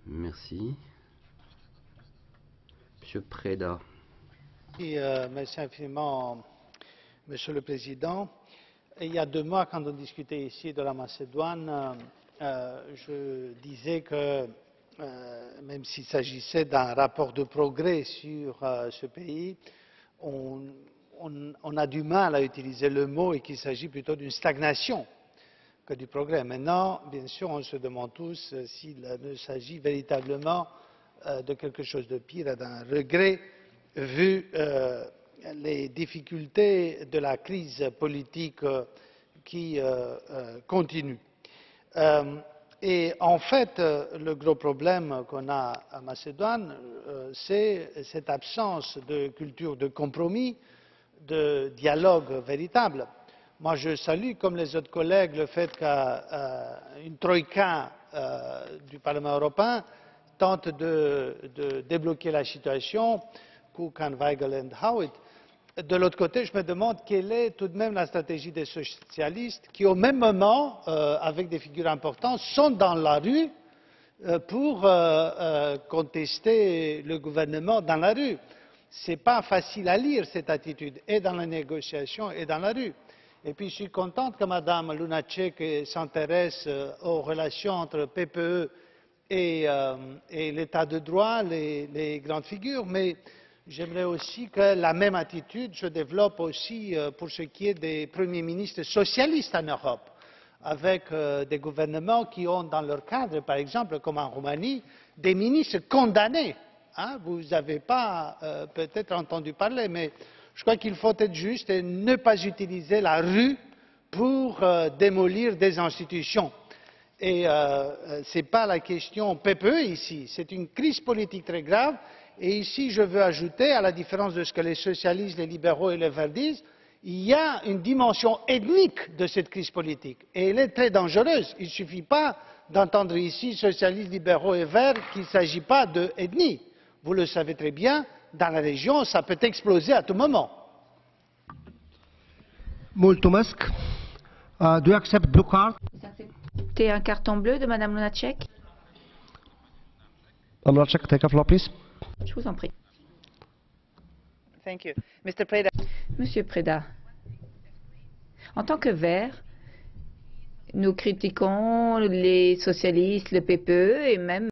Merci. Monsieur Preda. Merci infiniment, Monsieur le Président. Il y a 2 mois, quand on discutait ici de la Macédoine, je disais que même s'il s'agissait d'un rapport de progrès sur ce pays, on a du mal à utiliser le mot et qu'il s'agit plutôt d'une stagnation que du progrès. Maintenant, bien sûr, on se demande tous s'il ne s'agit véritablement de quelque chose de pire et d'un regret vu les difficultés de la crise politique qui continue. Et en fait, le gros problème qu'on a en Macédoine, c'est cette absence de culture de compromis, de dialogue véritable. Moi, je salue, comme les autres collègues, le fait qu'une troïka du Parlement européen tente de débloquer la situation, Kukan, Weigel et Howitt. De l'autre côté, je me demande quelle est tout de même la stratégie des socialistes qui, au même moment, avec des figures importantes, sont dans la rue pour contester le gouvernement dans la rue. Ce n'est pas facile à lire cette attitude, et dans la négociation et dans la rue. Et puis je suis contente que Mme Lunacek s'intéresse aux relations entre PPE et l'état de droit, les grandes figures, mais j'aimerais aussi que la même attitude se développe aussi pour ce qui est des premiers ministres socialistes en Europe, avec des gouvernements qui ont dans leur cadre, par exemple, comme en Roumanie, des ministres condamnés. Vous n'avez pas peut-être entendu parler, mais je crois qu'il faut être juste et ne pas utiliser la rue pour démolir des institutions. Et ce n'est pas la question PPE ici, c'est une crise politique très grave. Et ici, je veux ajouter, à la différence de ce que les socialistes, les libéraux et les verts disent, il y a une dimension ethnique de cette crise politique. Et elle est très dangereuse. Il ne suffit pas d'entendre ici, socialistes, libéraux et verts, qu'il ne s'agit pas d'ethnie. Vous le savez très bien, dans la région, ça peut exploser à tout moment. Mulțumesc. Do you accept blue card? Vous acceptez un carton bleu de Mme Lunacek? Mme Lunacek, take a floor, please. Je vous en prie. Thank you. Mr. Preda. Monsieur Preda, en tant que Verts, nous critiquons les socialistes, le PPE et même